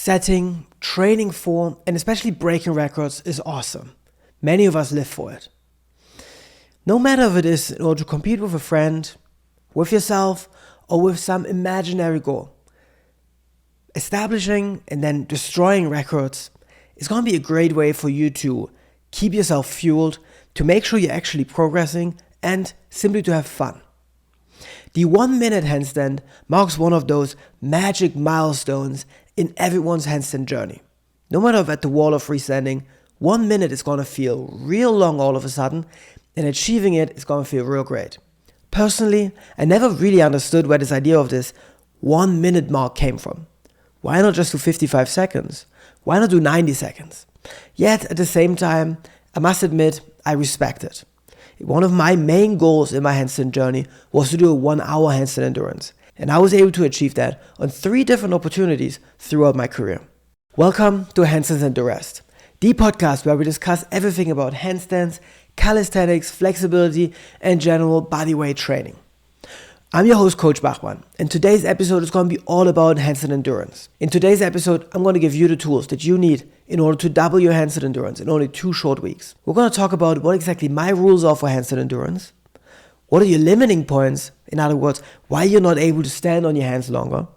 setting, training for, and especially breaking records is awesome. Many of us live for it. No matter if it is in order to compete with a friend, with yourself, or with some imaginary goal, establishing and then destroying records is going to be a great way for you to keep yourself fueled, to make sure you're actually progressing, and simply to have fun. The 1 minute handstand marks one of those magic milestones in everyone's handstand journey. No matter if at the wall or freestanding, 1 minute is going to feel real long all of a sudden, and achieving it is going to feel real great. Personally, I never really understood where this idea of this 1 minute mark came from. Why not just do 55 seconds? Why not do 90 seconds? Yet at the same time, I must admit, I respect it. One of my main goals in my handstand journey was to do a 1 hour handstand endurance, and I was able to achieve that on 3 different opportunities throughout my career. Welcome to Handstands The Rest, the podcast where we discuss everything about handstands, calisthenics, flexibility, and general bodyweight training. I'm your host, Coach Bachmann, and today's episode is going to be all about handstand endurance. In today's episode, I'm going to give you the tools that you need in order to double your handstand endurance in only 2 short weeks. We're going to talk about what exactly my rules are for handstand endurance, what are your limiting points, in other words, why you're not able to stand on your hands longer,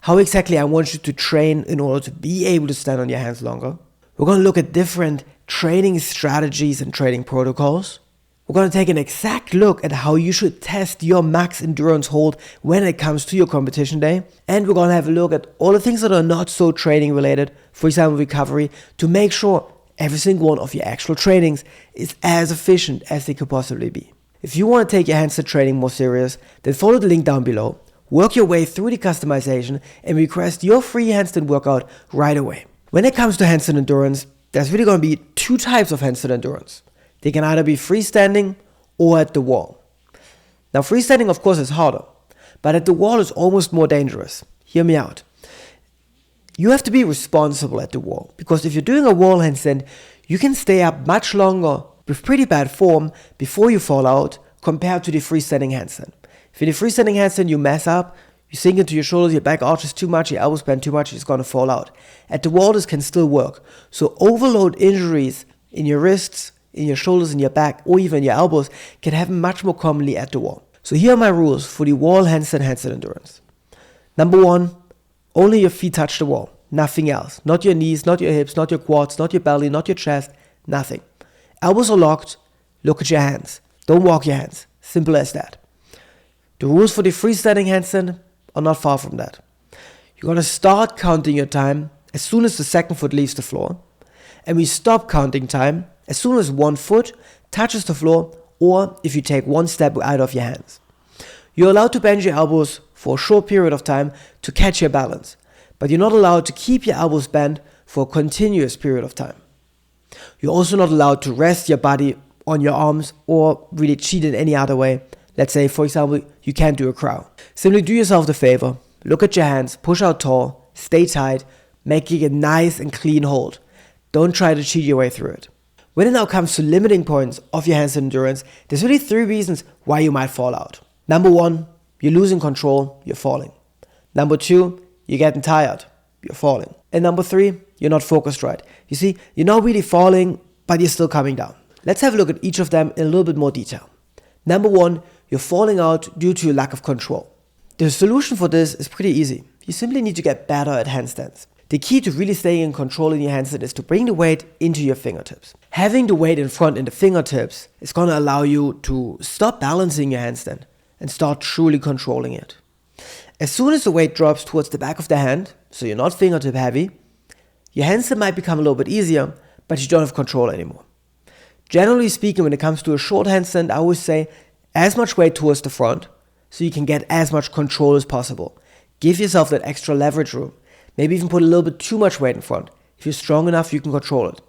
how exactly I want you to train in order to be able to stand on your hands longer. We're going to look at different training strategies and training protocols. We're going to take an exact look at how you should test your max endurance hold when it comes to your competition day. And we're going to have a look at all the things that are not so training related, for example, recovery, to make sure every single one of your actual trainings is as efficient as they could possibly be. If you want to take your handstand training more serious, then follow the link down below, work your way through the customization, and request your free handstand workout right away. When it comes to handstand endurance, there's really going to be 2 types of handstand endurance. They can either be freestanding or at the wall. Now, freestanding, of course, is harder, but at the wall is almost more dangerous. Hear me out. You have to be responsible at the wall, because if you're doing a wall handstand, you can stay up much longer with pretty bad form before you fall out compared to the freestanding handstand. If in the freestanding handstand you mess up, you sink into your shoulders, your back arches too much, your elbows bend too much, it's going to fall out. At the wall, this can still work. So overload injuries in your wrists, in your shoulders, in your back, or even your elbows can happen much more commonly at the wall. So here are my rules for the wall handstand endurance. Number 1, only your feet touch the wall, nothing else. Not your knees, not your hips, not your quads, not your belly, not your chest, nothing. Elbows are locked, look at your hands. Don't walk your hands, simple as that. The rules for the freestanding handstand are not far from that. You're going to start counting your time as soon as the second foot leaves the floor, and we stop counting time as soon as one foot touches the floor, or if you take one step out of your hands. You're allowed to bend your elbows for a short period of time to catch your balance, but you're not allowed to keep your elbows bent for a continuous period of time. You're also not allowed to rest your body on your arms or really cheat in any other way. Let's say, for example, you can't do a crow. Simply do yourself the favor, look at your hands, push out tall, stay tight, making a nice and clean hold. Don't try to cheat your way through it. When it now comes to limiting points of your handstand endurance, there's really 3 reasons why you might fall out. Number 1, you're losing control, you're falling. Number 2, you're getting tired, you're falling. And number 3, you're not focused right. You see, you're not really falling, but you're still coming down. Let's have a look at each of them in a little bit more detail. Number 1, you're falling out due to your lack of control. The solution for this is pretty easy. You simply need to get better at handstands. The key to really staying in control in your handstand is to bring the weight into your fingertips. Having the weight in front in the fingertips is going to allow you to stop balancing your handstand and start truly controlling it. As soon as the weight drops towards the back of the hand, so you're not fingertip heavy, your handstand might become a little bit easier, but you don't have control anymore. Generally speaking, when it comes to a short handstand, I always say as much weight towards the front so you can get as much control as possible. Give yourself that extra leverage room. Maybe even put a little bit too much weight in front. If you're strong enough, you can control it.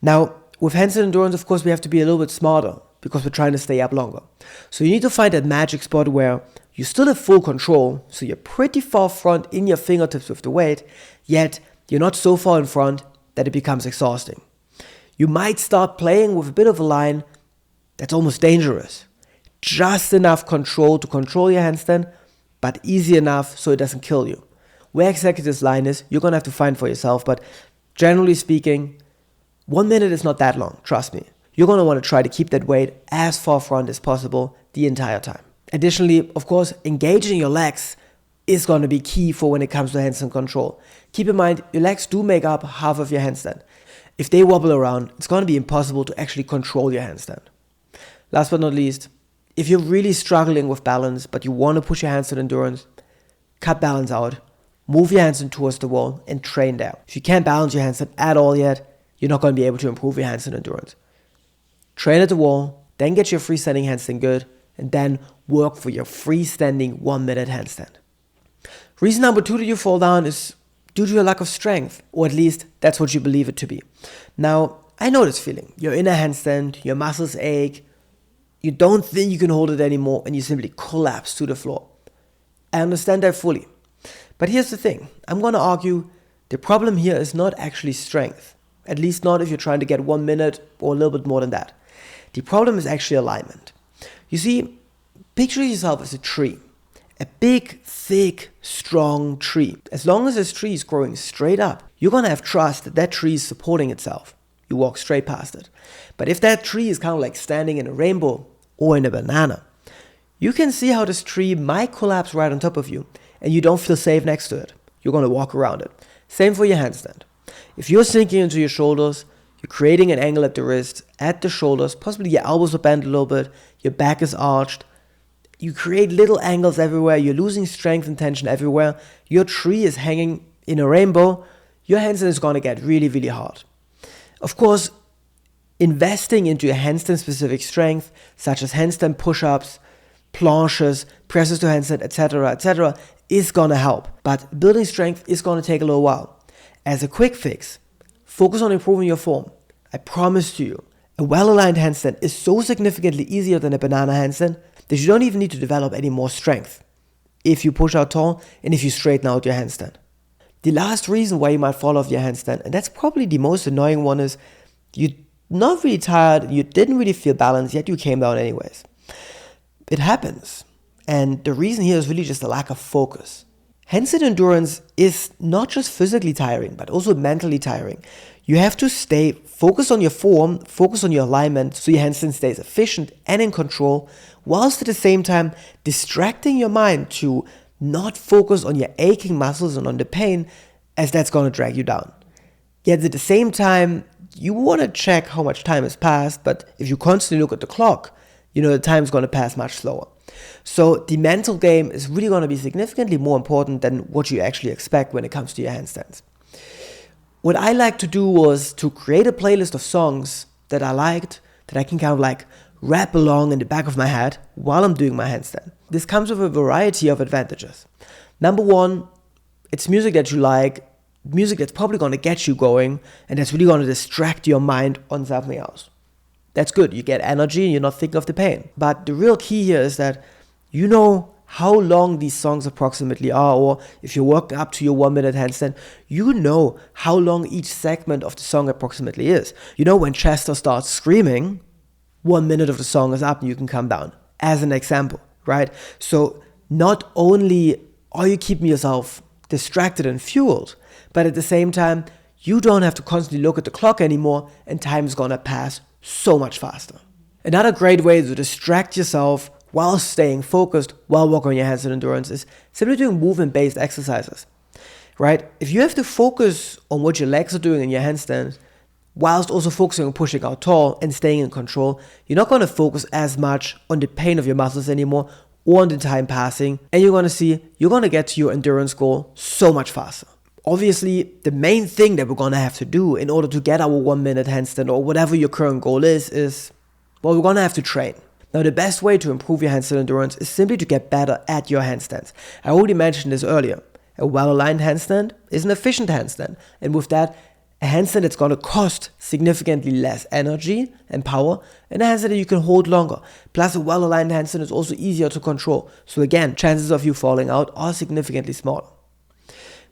Now, with handstand endurance, of course, we have to be a little bit smarter because we're trying to stay up longer. So you need to find that magic spot where you still have full control, so you're pretty far front in your fingertips with the weight, yet you're not so far in front that it becomes exhausting. You might start playing with a bit of a line that's almost dangerous. Just enough control to control your handstand, but easy enough so it doesn't kill you. Where exactly this line is, you're going to have to find for yourself, but generally speaking, 1 minute is not that long, trust me. You're going to want to try to keep that weight as far front as possible the entire time. Additionally, of course, engaging your legs is going to be key for when it comes to handstand control. Keep in mind, your legs do make up half of your handstand. If they wobble around, it's going to be impossible to actually control your handstand. Last but not least, if you're really struggling with balance, but you want to push your handstand endurance, cut balance out, move your handstand towards the wall, and train there. If you can't balance your handstand at all yet, you're not going to be able to improve your handstand endurance. Train at the wall, then get your freestanding handstand good, and then work for your freestanding 1 minute handstand. Reason number 2 that you fall down is due to your lack of strength, or at least that's what you believe it to be. Now, I know this feeling. You're in a handstand, your muscles ache, you don't think you can hold it anymore, and you simply collapse to the floor. I understand that fully. But here's the thing. I'm going to argue the problem here is not actually strength. At least not if you're trying to get 1 minute or a little bit more than that. The problem is actually alignment. You see, picture yourself as a tree. A big, thick, strong tree. As long as this tree is growing straight up, you're going to have trust that that tree is supporting itself. You walk straight past it. But if that tree is kind of like standing in a rainbow or in a banana, you can see how this tree might collapse right on top of you and you don't feel safe next to it. You're going to walk around it. Same for your handstand. If you're sinking into your shoulders, you're creating an angle at the wrist, at the shoulders, possibly your elbows are bent a little bit, your back is arched. You create little angles everywhere, you're losing strength and tension everywhere. Your tree is hanging in a rainbow. Your handstand is going to get really, really hard. Of course, investing into your handstand-specific strength, such as handstand push-ups, planches, presses to handstand, etc., is going to help. But building strength is going to take a little while. As a quick fix, focus on improving your form. I promise to you, a well-aligned handstand is so significantly easier than a banana handstand that you don't even need to develop any more strength if you push out tall and if you straighten out your handstand. The last reason why you might fall off your handstand, and that's probably the most annoying one, is you're not really tired, you didn't really feel balanced, yet you came down anyways. It happens. And the reason here is really just a lack of focus. Handstand endurance is not just physically tiring, but also mentally tiring. You have to stay focused on your form, focus on your alignment, so your handstand stays efficient and in control, whilst at the same time distracting your mind to not focus on your aching muscles and on the pain, as that's going to drag you down. Yet at the same time, you want to check how much time has passed, but if you constantly look at the clock, you know the time's going to pass much slower. So the mental game is really going to be significantly more important than what you actually expect when it comes to your handstands. What I like to do was to create a playlist of songs that I liked, that I can kind of like rap along in the back of my head while I'm doing my handstand. This comes with a variety of advantages. Number one, it's music that you like, music that's probably going to get you going, and that's really going to distract your mind on something else. That's good. You get energy and you're not thinking of the pain. But the real key here is that you know how long these songs approximately are, or if you're working up to your 1 minute handstand, you know how long each segment of the song approximately is. You know when Chester starts screaming, 1 minute of the song is up and you can come down, as an example, right? So not only are you keeping yourself distracted and fueled, but at the same time, you don't have to constantly look at the clock anymore and time is gonna pass so much faster. Another great way to distract yourself while staying focused, while working on your handstand endurance, is simply doing movement-based exercises, right? If you have to focus on what your legs are doing in your handstand, whilst also focusing on pushing out tall and staying in control, you're not going to focus as much on the pain of your muscles anymore or on the time passing, and you're going to see you're going to get to your endurance goal so much faster. Obviously, the main thing that we're going to have to do in order to get our 1 minute handstand or whatever your current goal is, well, we're going to have to train. Now, the best way to improve your handstand endurance is simply to get better at your handstands. I already mentioned this earlier. A well-aligned handstand is an efficient handstand. And with that, a handstand that's going to cost significantly less energy and power, and a handstand that you can hold longer. Plus, a well-aligned handstand is also easier to control. So again, chances of you falling out are significantly smaller.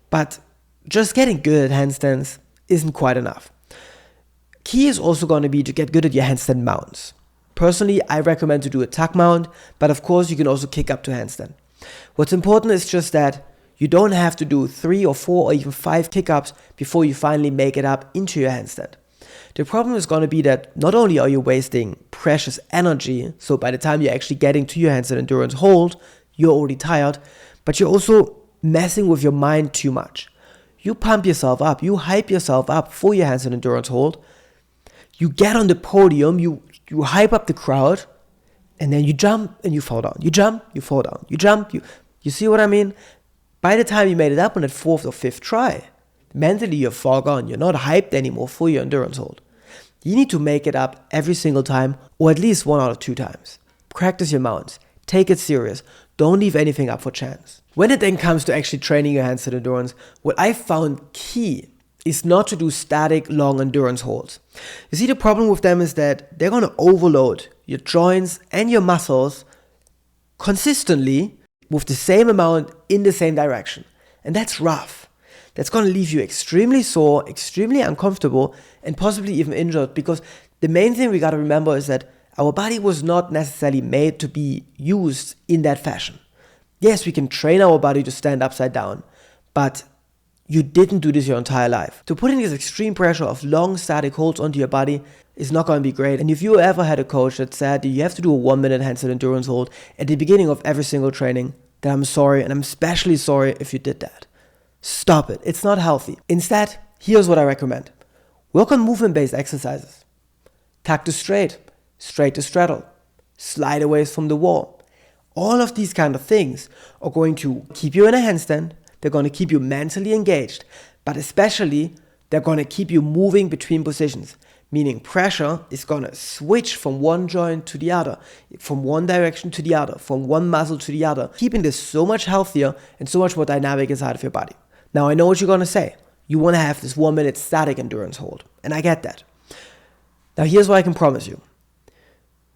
But just getting good at handstands isn't quite enough. Key is also going to be to get good at your handstand mounts. Personally, I recommend to do a tuck mount, but of course you can also kick up to handstand. What's important is just that You don't have to do 3 or 4 or even 5 kick-ups before you finally make it up into your handstand. The problem is going to be that not only are you wasting precious energy, so by the time you're actually getting to your handstand endurance hold, you're already tired, but you're also messing with your mind too much. You pump yourself up, you hype yourself up for your handstand endurance hold, you get on the podium, you hype up the crowd, and then you jump and you fall down. You jump, you fall down. You jump, you see what I mean? By the time you made it up on that 4th or 5th try, mentally you're far gone. You're not hyped anymore for your endurance hold. You need to make it up every single time, or at least 1 out of 2 times. Practice your mounts. Take it serious. Don't leave anything up for chance. When it then comes to actually training your handstand endurance, what I found key is not to do static long endurance holds. You see, the problem with them is that they're going to overload your joints and your muscles consistently with the same amount in the same direction. And that's rough. That's going to leave you extremely sore, extremely uncomfortable, and possibly even injured, because the main thing we got to remember is that our body was not necessarily made to be used in that fashion. Yes, we can train our body to stand upside down, but you didn't do this your entire life. To put in this extreme pressure of long static holds onto your body is not going to be great. And if you ever had a coach that said you have to do a 1-minute handstand endurance hold at the beginning of every single training, then I'm sorry, and I'm especially sorry if you did that. Stop it. It's not healthy. Instead, here's what I recommend. Work on movement-based exercises. Tuck to straight, straight to straddle, slide away from the wall. All of these kind of things are going to keep you in a handstand. They're going to keep you mentally engaged, but especially they're going to keep you moving between positions, meaning pressure is going to switch from one joint to the other, from one direction to the other, from one muscle to the other, keeping this so much healthier and so much more dynamic inside of your body. Now, I know what you're going to say. You want to have this 1-minute static endurance hold, and I get that. Now, here's what I can promise you.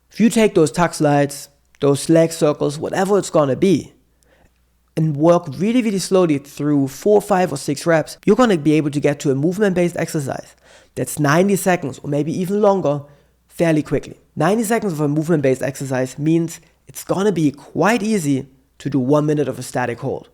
If you take those tuck slides, those leg circles, whatever it's going to be, and work really, really slowly through 4, 5, or 6 reps, you're going to be able to get to a movement-based exercise that's 90 seconds or maybe even longer fairly quickly. 90 seconds of a movement-based exercise means it's going to be quite easy to do 1 minute of a static hold.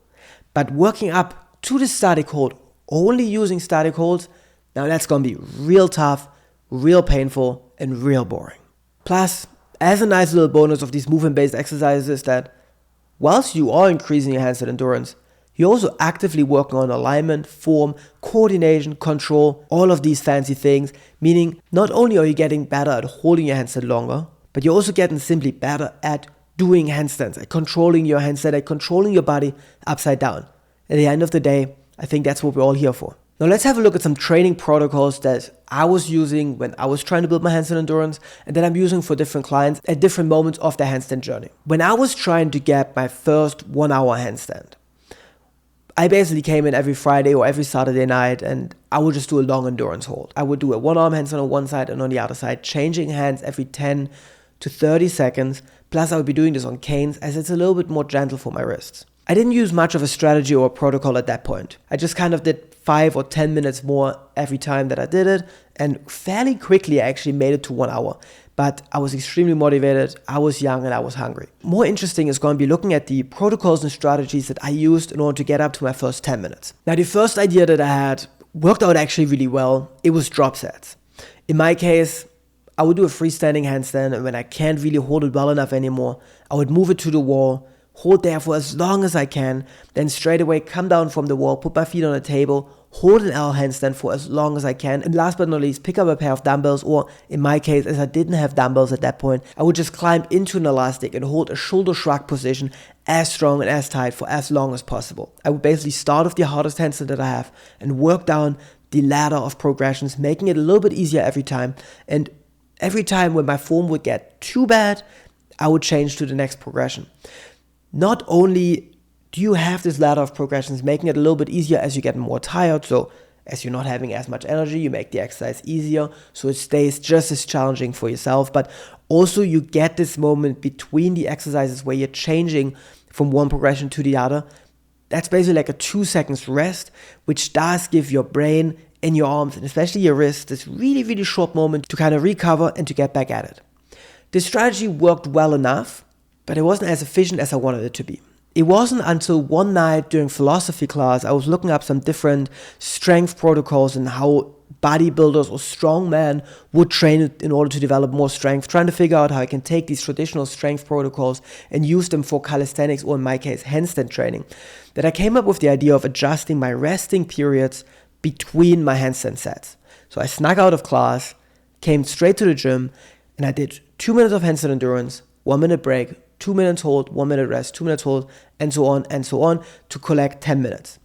But working up to the static hold, only using static holds, now that's going to be real tough, real painful, and real boring. Plus, as a nice little bonus of these movement-based exercises is that whilst you are increasing your handstand endurance, you're also actively working on alignment, form, coordination, control, all of these fancy things, meaning not only are you getting better at holding your handstand longer, but you're also getting simply better at doing handstands, at controlling your handstand, at controlling your body upside down. At the end of the day, I think that's what we're all here for. Now let's have a look at some training protocols that I was using when I was trying to build my handstand endurance and that I'm using for different clients at different moments of their handstand journey. When I was trying to get my first 1-hour handstand, I basically came in every Friday or every Saturday night and I would just do a long endurance hold. I would do a 1-arm handstand on one side and on the other side, changing hands every 10 to 30 seconds. Plus I would be doing this on canes as it's a little bit more gentle for my wrists. I didn't use much of a strategy or a protocol at that point. I just kind of did 5 or 10 minutes more every time that I did it, and fairly quickly I actually made it to 1 hour. But I was extremely motivated, I was young, and I was hungry. More interesting is going to be looking at the protocols and strategies that I used in order to get up to my first 10 minutes. Now, the first idea that I had worked out actually really well. It was drop sets. In my case, I would do a freestanding handstand, and when I can't really hold it well enough anymore, I would move it to the wall, hold there for as long as I can, then straight away come down from the wall, put my feet on the table, hold an L handstand for as long as I can, and last but not least, pick up a pair of dumbbells, or in my case, as I didn't have dumbbells at that point, I would just climb into an elastic and hold a shoulder shrug position as strong and as tight for as long as possible. I would basically start with the hardest handstand that I have and work down the ladder of progressions, making it a little bit easier every time, and every time when my form would get too bad, I would change to the next progression. Not only do you have this ladder of progressions, making it a little bit easier as you get more tired, so as you're not having as much energy, you make the exercise easier, so it stays just as challenging for yourself, but also you get this moment between the exercises where you're changing from one progression to the other. That's basically like a 2 seconds rest, which does give your brain and your arms, and especially your wrists, this really, really short moment to kind of recover and to get back at it. This strategy worked well enough, but it wasn't as efficient as I wanted it to be. it wasn't until one night during philosophy class, I was looking up some different strength protocols and how bodybuilders or strongmen would train in order to develop more strength, trying to figure out how I can take these traditional strength protocols and use them for calisthenics, or in my case, handstand training, that I came up with the idea of adjusting my resting periods between my handstand sets. So I snuck out of class, came straight to the gym, and I did 2 minutes of handstand endurance, 1 minute break, 2 minutes hold, 1 minute rest, 2 minutes hold, and so on to collect 10 minutes.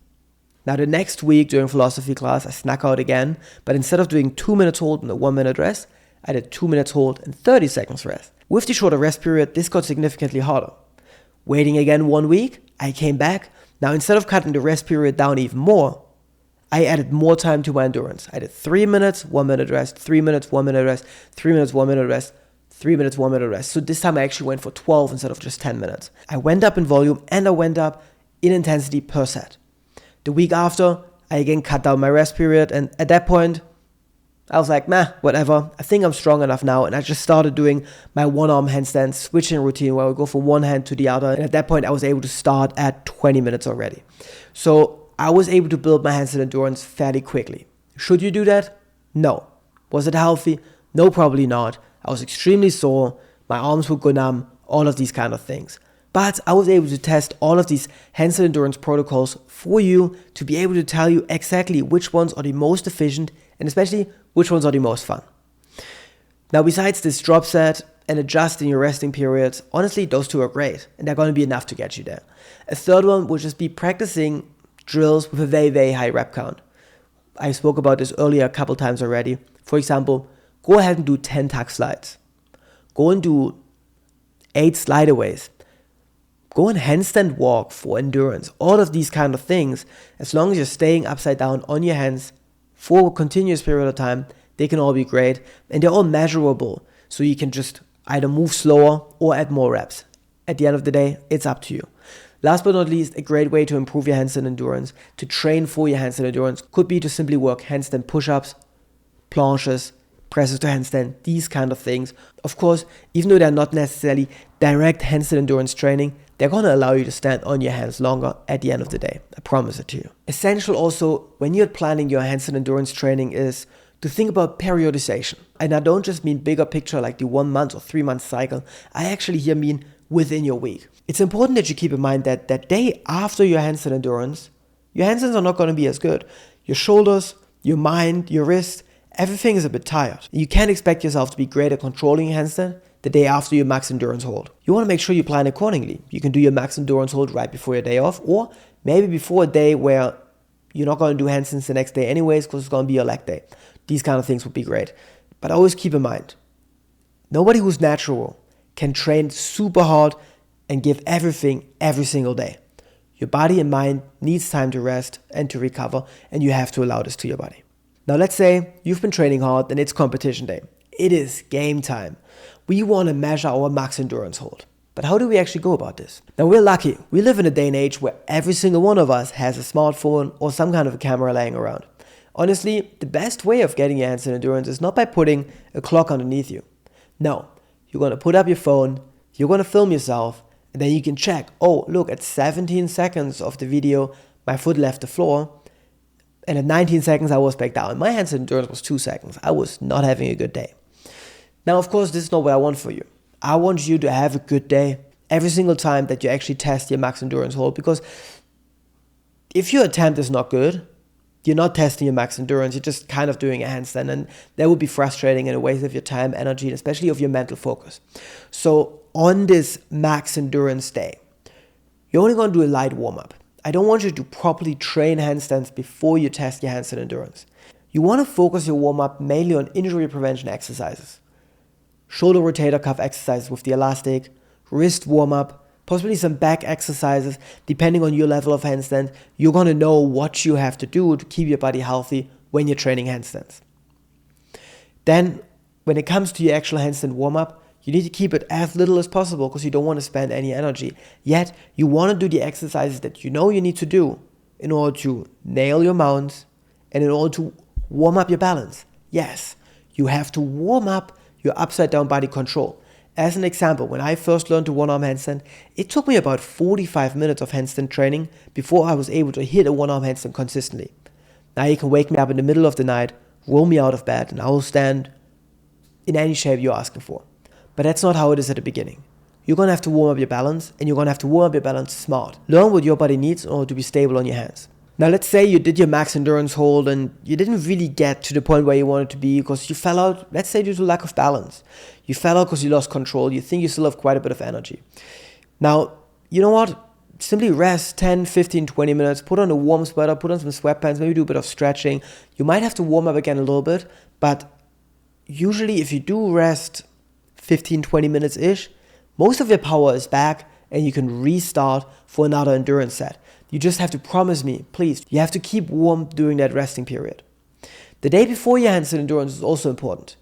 Now the next week during philosophy class, I snuck out again, but instead of doing 2 minutes hold and a 1 minute rest, I did 2 minutes hold and 30 seconds rest. With the shorter rest period, this got significantly harder. Waiting again 1 week, I came back. Now instead of cutting the rest period down even more, I added more time to my endurance. I did 3 minutes, 1 minute rest, 3 minutes, 1 minute rest, 3 minutes, 1 minute rest, 3 minutes, 1 minute rest. So this time I actually went for 12 instead of just 10 minutes. I went up in volume and I went up in intensity per set. The week after, I again cut down my rest period, and at that point, I was like, whatever. I think I'm strong enough now, and I just started doing my one-arm handstand switching routine where I would go from one hand to the other, and at that point, I was able to start at 20 minutes already. So I was able to build my handstand endurance fairly quickly. Should you do that? No. Was it healthy? No, probably not. I was extremely sore, my arms would go numb, all of these kind of things. But I was able to test all of these handstand endurance protocols for you to be able to tell you exactly which ones are the most efficient and especially which ones are the most fun. Now, besides this drop set and adjusting your resting periods, honestly, those two are great and they're going to be enough to get you there. A third one would just be practicing drills with a very, very high rep count. I spoke about this earlier a couple times already. For example, go ahead and do 10 tuck slides. Go and do 8 slideaways. Go and handstand walk for endurance. All of these kind of things, as long as you're staying upside down on your hands for a continuous period of time, they can all be great. And they're all measurable. So you can just either move slower or add more reps. At the end of the day, it's up to you. Last but not least, a great way to improve your handstand endurance, to train for your handstand endurance, could be to simply work handstand push-ups, planches, presses to handstand, these kind of things. Of course, even though they're not necessarily direct handstand endurance training, they're going to allow you to stand on your hands longer at the end of the day. I promise it to you. Essential also, when you're planning your handstand endurance training, is to think about periodization. And I don't just mean bigger picture like the 1 month or 3 month cycle. I actually here mean within your week. It's important that you keep in mind that that day after your handstand endurance, your handstands are not going to be as good. Your shoulders, your mind, your wrist, everything is a bit tired. You can't expect yourself to be great at controlling your handstand the day after your max endurance hold. You want to make sure you plan accordingly. You can do your max endurance hold right before your day off, or maybe before a day where you're not going to do handstands the next day anyways because it's going to be your leg day. These kind of things would be great. But always keep in mind, nobody who's natural can train super hard and give everything every single day. Your body and mind needs time to rest and to recover, and you have to allow this to your body. Now let's say you've been training hard and it's competition day. It is game time. We want to measure our max endurance hold. But how do we actually go about this? Now we're lucky. We live in a day and age where every single one of us has a smartphone or some kind of a camera laying around. Honestly, the best way of getting your handstand endurance is not by putting a clock underneath you. No, you're going to put up your phone, you're going to film yourself, and then you can check, oh, look, at 17 seconds of the video, my foot left the floor, and at 19 seconds I was back down. My handstand endurance was 2 seconds. I was not having a good day. Now, of course, this is not what I want for you. I want you to have a good day every single time that you actually test your max endurance hold, because if your attempt is not good, you're not testing your max endurance, you're just kind of doing a handstand, and that would be frustrating and a waste of your time, energy, and especially of your mental focus. So on this max endurance day, you're only going to do a light warm-up. I don't want you to properly train handstands before you test your handstand endurance. You want to focus your warm-up mainly on injury prevention exercises. Shoulder rotator cuff exercises with the elastic, wrist warm-up, possibly some back exercises. Depending on your level of handstand, you're going to know what you have to do to keep your body healthy when you're training handstands. Then, when it comes to your actual handstand warm-up, you need to keep it as little as possible because you don't want to spend any energy. Yet, you want to do the exercises that you know you need to do in order to nail your mounts and in order to warm up your balance. Yes, you have to warm up your upside down body control. As an example, when I first learned to one-arm handstand, it took me about 45 minutes of handstand training before I was able to hit a one-arm handstand consistently. Now you can wake me up in the middle of the night, roll me out of bed, and I will stand in any shape you're asking for. But that's not how it is at the beginning. You're going to have to warm up your balance, and you're going to have to warm up your balance smart. Learn what your body needs in order to be stable on your hands. Now let's say you did your max endurance hold and you didn't really get to the point where you wanted to be because you fell out, let's say due to lack of balance. You fell out because you lost control. You think you still have quite a bit of energy. Now, you know what? Simply rest 10, 15, 20 minutes, put on a warm sweater, put on some sweatpants, maybe do a bit of stretching. You might have to warm up again a little bit, but usually if you do rest 15, 20 minutes-ish, most of your power is back and you can restart for another endurance set. You just have to promise me, please, you have to keep warm during that resting period. The day before your handstand endurance is also important.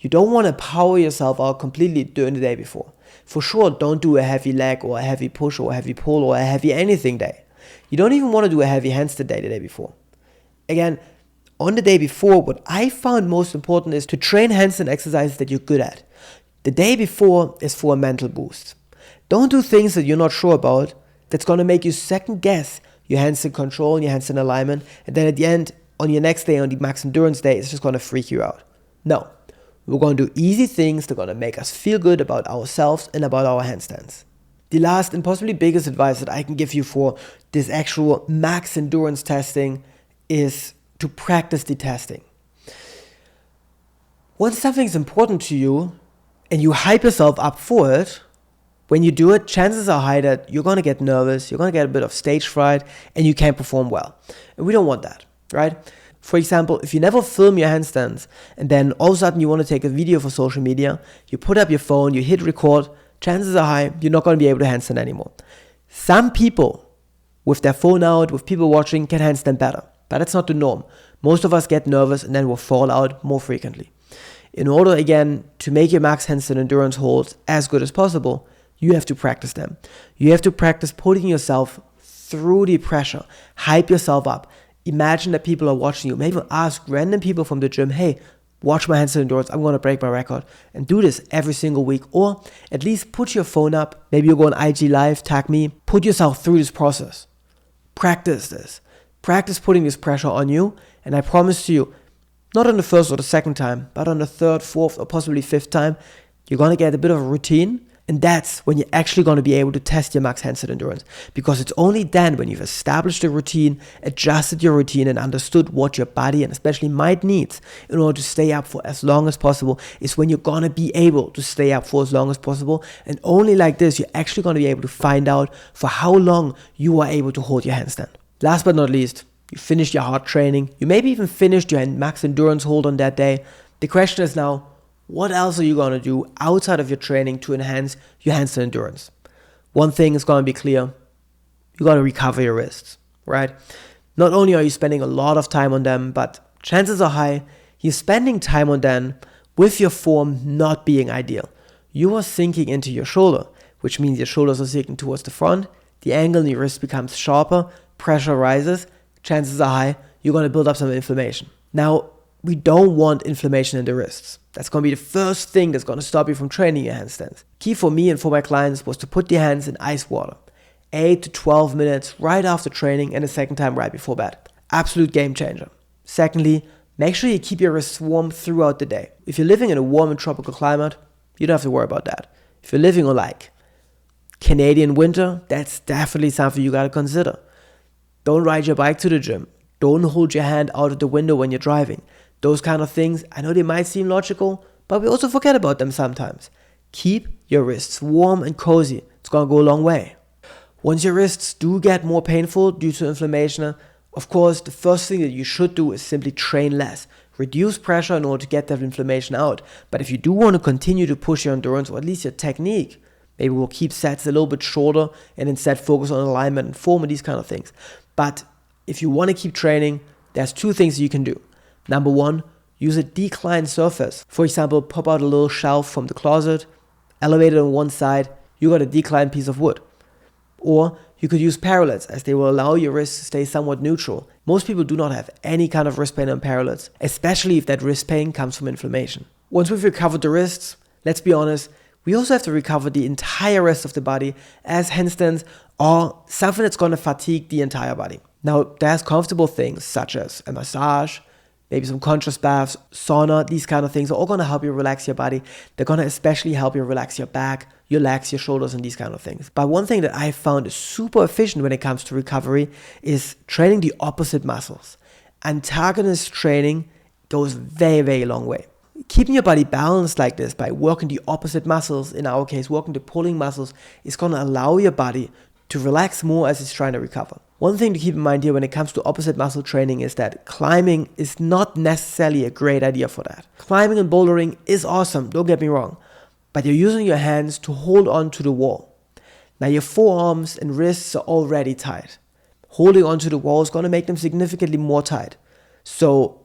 You don't want to power yourself out completely during the day before. For sure, don't do a heavy leg or a heavy push or a heavy pull or a heavy anything day. You don't even want to do a heavy handstand day the day before. Again, on the day before, what I found most important is to train handstand exercises that you're good at. The day before is for a mental boost. Don't do things that you're not sure about that's going to make you second guess your handstand control and your handstand alignment, and then at the end, on your next day, on the max endurance day, it's just going to freak you out. No, we're going to do easy things that are going to make us feel good about ourselves and about our handstands. The last and possibly biggest advice that I can give you for this actual max endurance testing is to practice the testing. Once something's important to you and you hype yourself up for it, when you do it, chances are high that you're going to get nervous, you're going to get a bit of stage fright, and you can't perform well. And we don't want that, right? For example, if you never film your handstands, and then all of a sudden you want to take a video for social media, you put up your phone, you hit record, chances are high you're not going to be able to handstand anymore. Some people, with their phone out, with people watching, can handstand better. But that's not the norm. Most of us get nervous and then will fall out more frequently. In order, again, to make your max handstand endurance holds as good as possible, you have to practice them. You have to practice putting yourself through the pressure. Hype yourself up. Imagine that people are watching you. Maybe ask random people from the gym, hey, watch my handstand endurance. I'm going to break my record. And do this every single week. Or at least put your phone up. Maybe you'll go on IG Live, tag me. Put yourself through this process. Practice this. Practice putting this pressure on you. And I promise to you, not on the first or the second time, but on the third, fourth, or possibly fifth time, you're going to get a bit of a routine. And that's when you're actually going to be able to test your max handstand endurance. Because it's only then when you've established a routine, adjusted your routine, and understood what your body and especially mind needs in order to stay up for as long as possible, is when you're going to be able to stay up for as long as possible. And only like this, you're actually going to be able to find out for how long you are able to hold your handstand. Last but not least, you finished your hard training. You maybe even finished your max endurance hold on that day. The question is now, what else are you going to do outside of your training to enhance your handstand endurance? One thing is going to be clear. You got to recover your wrists, right? Not only are you spending a lot of time on them, but chances are high you're spending time on them with your form not being ideal. You are sinking into your shoulder, which means your shoulders are sinking towards the front. The angle in your wrist becomes sharper. Pressure rises. Chances are high you're going to build up some inflammation. Now, we don't want inflammation in the wrists. That's going to be the first thing that's going to stop you from training your handstands. Key for me and for my clients was to put the hands in ice water. 8 to 12 minutes right after training and the second time right before bed. Absolute game changer. Secondly, make sure you keep your wrists warm throughout the day. If you're living in a warm and tropical climate, you don't have to worry about that. If you're living on like Canadian winter, that's definitely something you got to consider. Don't ride your bike to the gym. Don't hold your hand out of the window when you're driving. Those kind of things, I know they might seem logical, but we also forget about them sometimes. Keep your wrists warm and cozy. It's going to go a long way. Once your wrists do get more painful due to inflammation, of course, the first thing that you should do is simply train less. Reduce pressure in order to get that inflammation out. But if you do want to continue to push your endurance, or at least your technique, maybe we'll keep sets a little bit shorter and instead focus on alignment and form and these kind of things. But if you want to keep training, there's two things you can do. Number one, use a declined surface. For example, pop out a little shelf from the closet, elevate it on one side, you got a declined piece of wood. Or you could use parallels, as they will allow your wrists to stay somewhat neutral. Most people do not have any kind of wrist pain on parallels, especially if that wrist pain comes from inflammation. Once we've recovered the wrists, let's be honest, we also have to recover the entire rest of the body, as handstands are something that's going to fatigue the entire body. Now, there's comfortable things such as a massage, maybe some contrast baths, sauna. These kind of things are all going to help you relax your body. They're going to especially help you relax your back, your legs, your shoulders, and these kind of things. But one thing that I found is super efficient when it comes to recovery is training the opposite muscles. Antagonist training goes very, very long way. Keeping your body balanced like this by working the opposite muscles, in our case, working the pulling muscles, is going to allow your body to relax more as it's trying to recover. One thing to keep in mind here when it comes to opposite muscle training is that climbing is not necessarily a great idea for that. Climbing and bouldering is awesome, don't get me wrong, but you're using your hands to hold on to the wall. Now your forearms and wrists are already tight. Holding onto the wall is going to make them significantly more tight. So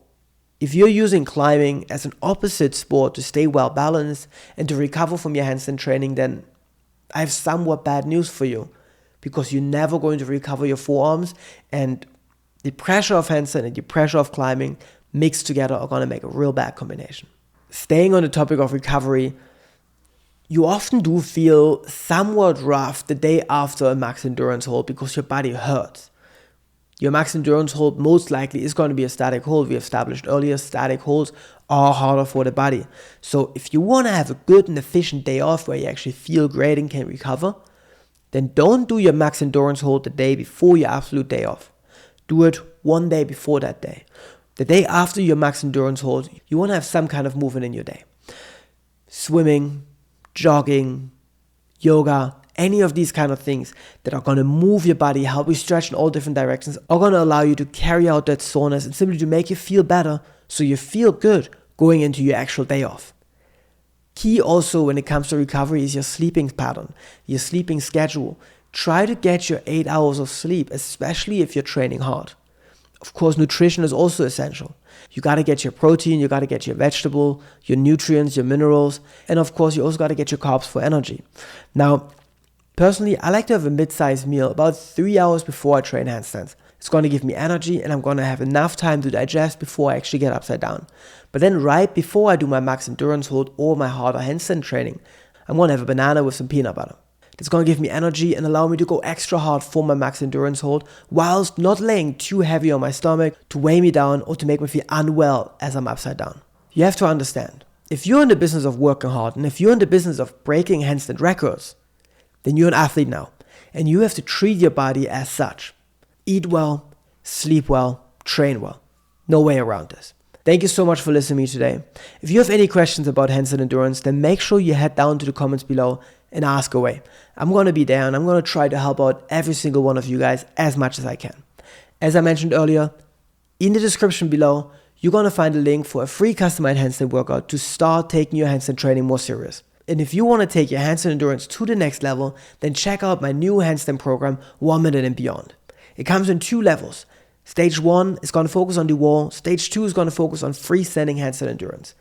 if you're using climbing as an opposite sport to stay well balanced and to recover from your handstand training, then I have somewhat bad news for you, because you're never going to recover your forearms, and the pressure of handstand and the pressure of climbing mixed together are going to make a real bad combination. Staying on the topic of recovery, you often do feel somewhat rough the day after a max endurance hold because your body hurts. Your max endurance hold most likely is going to be a static hold. We established earlier, static holds are harder for the body. So if you want to have a good and efficient day off where you actually feel great and can recover, then don't do your max endurance hold the day before your absolute day off. Do it one day before that day. The day after your max endurance hold, you want to have some kind of movement in your day. Swimming, jogging, yoga, any of these kind of things that are going to move your body, help you stretch in all different directions, are going to allow you to carry out that soreness and simply to make you feel better so you feel good going into your actual day off. Key also when it comes to recovery is your sleeping pattern, your sleeping schedule. Try to get your 8 hours of sleep, especially if you're training hard. Of course, nutrition is also essential. You got to get your protein, you got to get your vegetable, your nutrients, your minerals, and of course, you also got to get your carbs for energy. Now, personally, I like to have a mid-sized meal about 3 hours before I train handstands. It's going to give me energy and I'm going to have enough time to digest before I actually get upside down. But then right before I do my max endurance hold or my harder handstand training, I'm going to have a banana with some peanut butter. It's going to give me energy and allow me to go extra hard for my max endurance hold whilst not laying too heavy on my stomach to weigh me down or to make me feel unwell as I'm upside down. You have to understand, if you're in the business of working hard and if you're in the business of breaking handstand records, then you're an athlete now and you have to treat your body as such. Eat well, sleep well, train well. No way around this. Thank you so much for listening to me today. If you have any questions about handstand endurance, then make sure you head down to the comments below and ask away. I'm going to be there and I'm going to try to help out every single one of you guys as much as I can. As I mentioned earlier, in the description below, you're going to find a link for a free customized handstand workout to start taking your handstand training more serious. And if you want to take your handstand endurance to the next level, then check out my new handstand program, 1 Minute and Beyond. It comes in 2 levels. Stage 1 is going to focus on the wall. Stage 2 is going to focus on freestanding handstand endurance.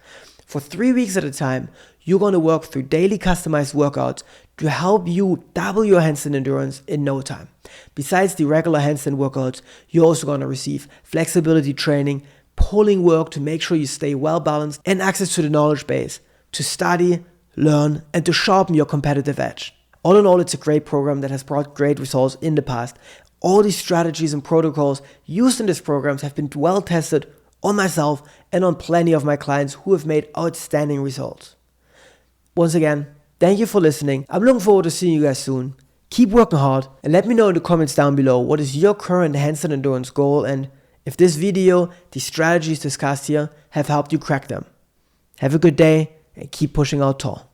For 3 weeks at a time, you're going to work through daily customized workouts to help you double your handstand endurance in no time. Besides the regular handstand workouts, you're also going to receive flexibility training, pulling work to make sure you stay well balanced, and access to the knowledge base to study, learn, and to sharpen your competitive edge. All in all, it's a great program that has brought great results in the past. All these strategies and protocols used in these programs have been well tested on myself and on plenty of my clients who have made outstanding results. Once again, thank you for listening. I'm looking forward to seeing you guys soon. Keep working hard and let me know in the comments down below what is your current handstand endurance goal and if this video, the strategies discussed here, have helped you crack them. Have a good day and keep pushing out tall.